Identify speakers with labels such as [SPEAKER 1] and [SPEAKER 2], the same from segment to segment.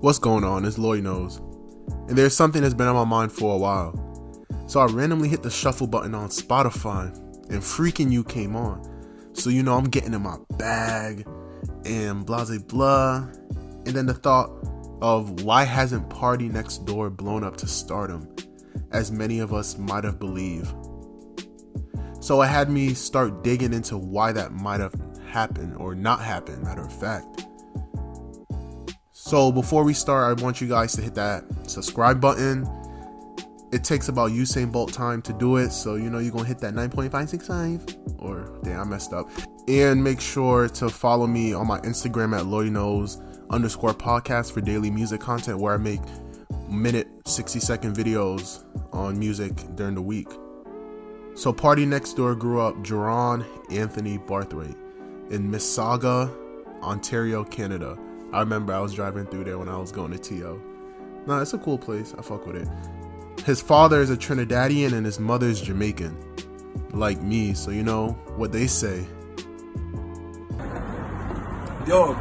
[SPEAKER 1] What's going on? It's Lloyd Knows. And there's something that's been on my mind for a while. So I randomly hit the shuffle button on Spotify and Freaking You came on. So I'm getting in my bag and blah blah blah. And then the thought of why hasn't Party Next Door blown up to stardom, as many of us might have believed. So it had me start digging into why that might have happened or not happened, matter of fact. So before we start, I want you guys to hit that subscribe button. It takes about Usain Bolt time to do it, so you're going to hit that 9.565, or damn, I messed up. And make sure to follow me on my Instagram at LloydKnows_podcast for daily music content, where I make minute 60-second videos on music during the week. So Party Next Door grew up Jerron Anthony Barthwaite in Mississauga, Ontario, Canada. I remember I was driving through there when I was going to TO. Nah, it's a cool place. I fuck with it. His father is a Trinidadian and his mother is Jamaican. Like me, so you know what they say.
[SPEAKER 2] Yo,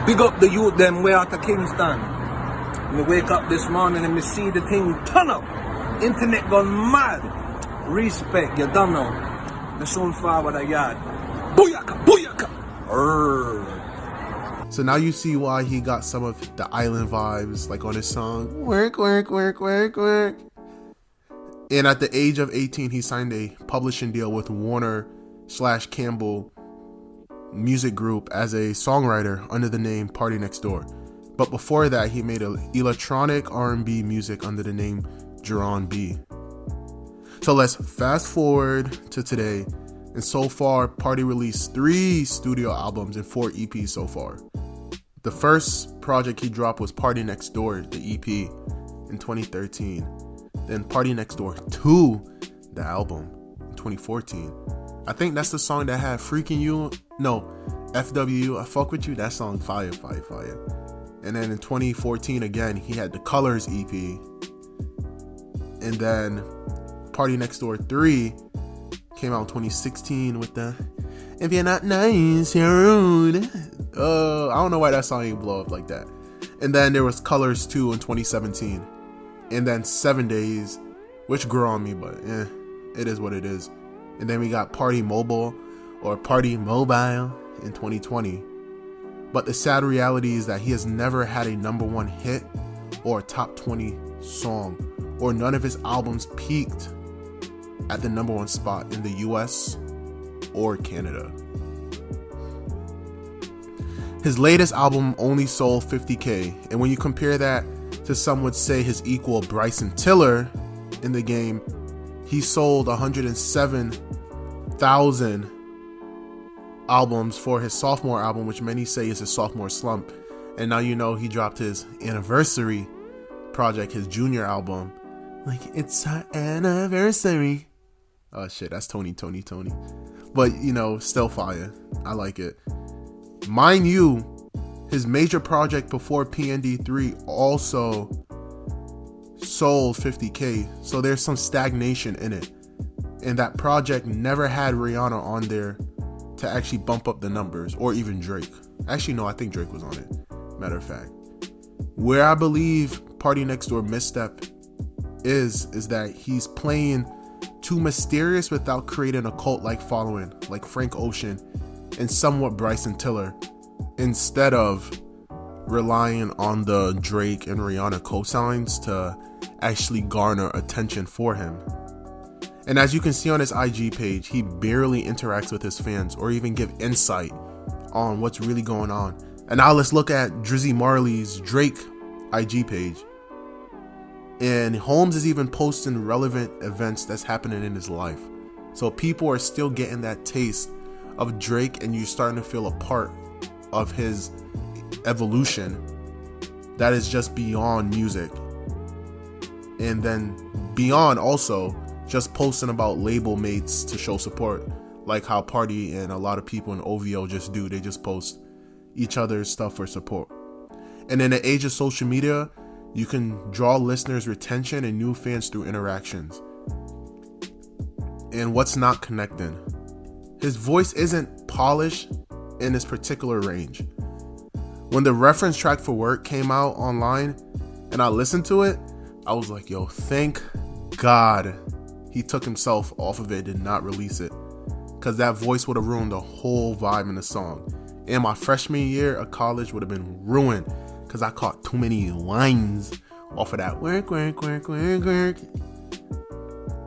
[SPEAKER 2] big up the youth them way out of Kingston. Me wake up this morning and me see the thing turn up. Internet gone mad. Respect, you don't know. Me soon forward a yard. Booyaka, booyaka.
[SPEAKER 1] So now you see why he got some of the island vibes, like on his song, Work, Work, Work, Work, Work. And at the age of 18, he signed a publishing deal with Warner/Campbell Music Group as a songwriter under the name Party Next Door. But before that, he made electronic R&B music under the name Jerron B. So let's fast forward to today. And so far, Party released 3 studio albums and 4 EPs so far. The first project he dropped was Party Next Door, the EP, in 2013. Then Party Next Door 2, the album, in 2014. I think that's the song that had Freaking You. No, FW, I Fuck With You. That song, fire. And then in 2014, again, he had the Colors EP. And then Party Next Door 3 came out in 2016 with the If You're Not Nice, You're Rude. I don't know why that song ain't blow up like that. And then there was Colors 2 in 2017. And then 7 Days, which grew on me, but it is what it is. And then we got Party Mobile or Party Mobile in 2020. But the sad reality is that he has never had a number 1 hit or a top 20 song, or none of his albums peaked at the number 1 spot in the US or Canada. His latest album only sold 50K, and when you compare that to some would say his equal Bryson Tiller in the game, he sold 107,000 albums for his sophomore album, which many say is his sophomore slump. And now he dropped his anniversary project, his junior album. Like, it's our anniversary. Oh shit, that's Tony. But still fire. I like it. Mind you, his major project before PND3 also sold 50K, so there's some stagnation in it. And that project never had Rihanna on there to actually bump up the numbers, or even Drake. Actually, no, I think Drake was on it, matter of fact. Where I believe Party Next Door misstep is that he's playing too mysterious without creating a cult-like following, like Frank Ocean and somewhat Bryson Tiller, instead of relying on the Drake and Rihanna co-signs to actually garner attention for him. And as you can see on his IG page, he barely interacts with his fans or even give insight on what's really going on. And now let's look at Drizzy Marley's Drake IG page. And Holmes is even posting relevant events that's happening in his life. So people are still getting that taste of Drake, and you're starting to feel a part of his evolution that is just beyond music. And then beyond also just posting about label mates to show support, like how Party and a lot of people in OVO just do. They just post each other's stuff for support. And in the age of social media, you can draw listeners' retention and new fans through interactions. And what's not connecting? His voice isn't polished in this particular range. When the reference track for Work came out online and I listened to it, I was like, yo, thank God he took himself off of it, did not release it. Because that voice would have ruined the whole vibe in the song. And my freshman year of college would have been ruined because I caught too many lines off of that work, work, work, work, work.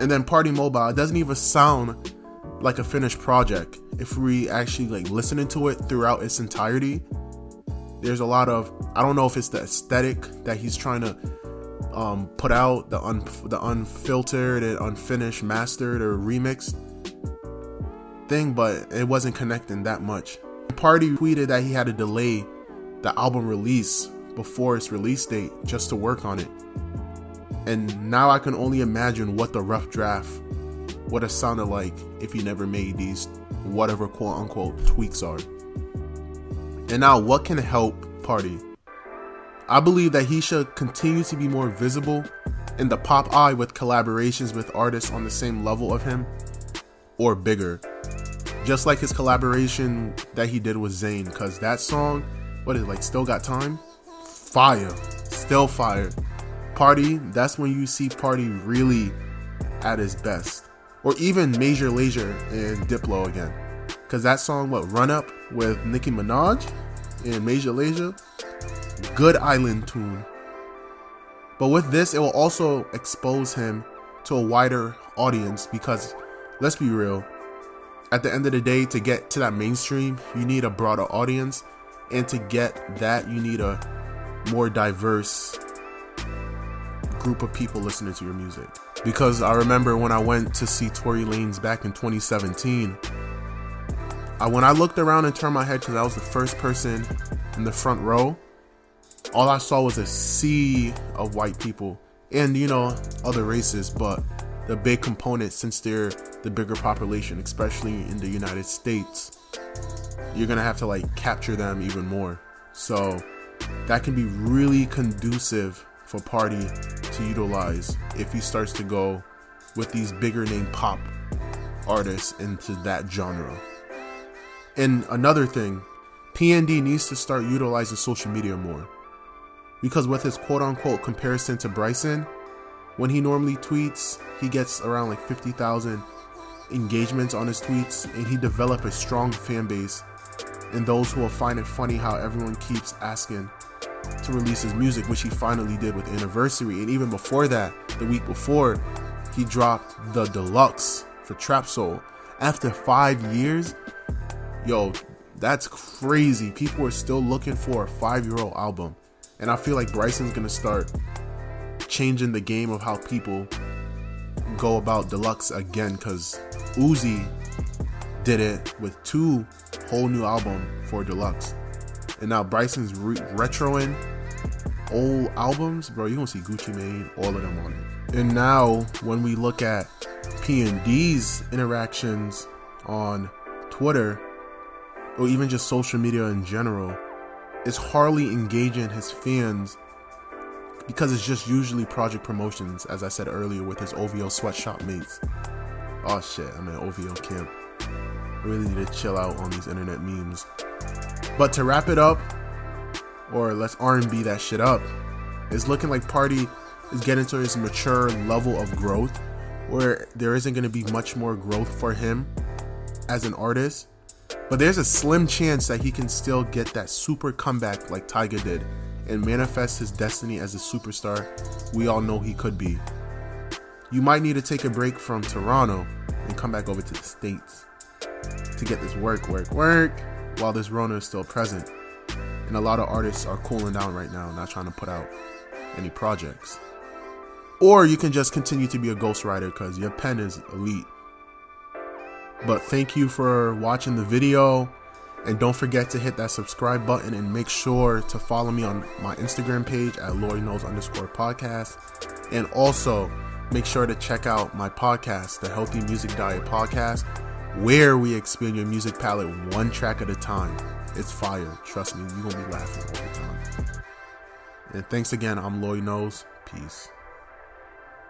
[SPEAKER 1] And then Party Mobile, it doesn't even sound like a finished project. If we actually like listening to it throughout its entirety, there's a lot of, I don't know if it's the aesthetic that he's trying to put out, the unfiltered and unfinished, mastered or remixed thing, but it wasn't connecting that much. Party tweeted that he had to delay the album release before its release date just to work on it. And now I can only imagine what the rough draft would have sounded like if he never made these whatever quote unquote tweaks are. And now what can help Party? I believe that he should continue to be more visible in the pop eye with collaborations with artists on the same level of him or bigger. Just like his collaboration that he did with Zayn, because that song, what is it, like Still Got Time? Fire. Still fire. Party, that's when you see Party really at his best. Or even Major Lazer and Diplo again. Because that song, Run Up with Nicki Minaj and Major Lazer, good island tune. But with this, it will also expose him to a wider audience because, let's be real, at the end of the day, to get to that mainstream, you need a broader audience. And to get that, you need a more diverse group of people listening to your music. Because I remember when I went to see Tory Lanez back in 2017, when I looked around and turned my head because I was the first person in the front row, all I saw was a sea of white people and, other races, but the big component, since they're the bigger population, especially in the United States, you're gonna have to capture them even more. So that can be really conducive for Party to utilize if he starts to go with these bigger name pop artists into that genre. And another thing, PND needs to start utilizing social media more, because with his quote unquote comparison to Bryson, when he normally tweets, he gets around 50,000 engagements on his tweets, and he developed a strong fan base and those who will find it funny how everyone keeps asking to release his music, which he finally did with Anniversary. And even before that, the week before, he dropped the deluxe for Trap Soul. After 5 years, yo, that's crazy. People are still looking for a 5-year-old album. And I feel like Bryson's gonna start changing the game of how people go about deluxe again, because Uzi did it with 2 whole new albums for deluxe, and now Bryson's retroing old albums, bro. You're gonna see Gucci Mane, all of them on it. And now when we look at P&D's interactions on Twitter or even just social media in general, it's hardly engaging his fans because it's just usually project promotions, as I said earlier, with his OVO sweatshop mates. Oh shit, I'm in OVO camp. I really need to chill out on these internet memes. But to wrap it up, or let's R&B that shit up, it's looking like Party is getting to his mature level of growth, where there isn't going to be much more growth for him as an artist. But there's a slim chance that he can still get that super comeback like Tyga did and manifest his destiny as a superstar we all know he could be. You might need to take a break from Toronto and come back over to the States to get this work while this Rona is still present. And a lot of artists are cooling down right now, not trying to put out any projects. Or you can just continue to be a ghostwriter because your pen is elite. But thank you for watching the video. And don't forget to hit that subscribe button and make sure to follow me on my Instagram page at LoriKnows_podcast. And also make sure to check out my podcast, the Healthy Music Diet Podcast, where we expand your music palette one track at a time. It's fire. Trust me, you're going to be laughing all the time. And thanks again. I'm Lori Knows. Peace.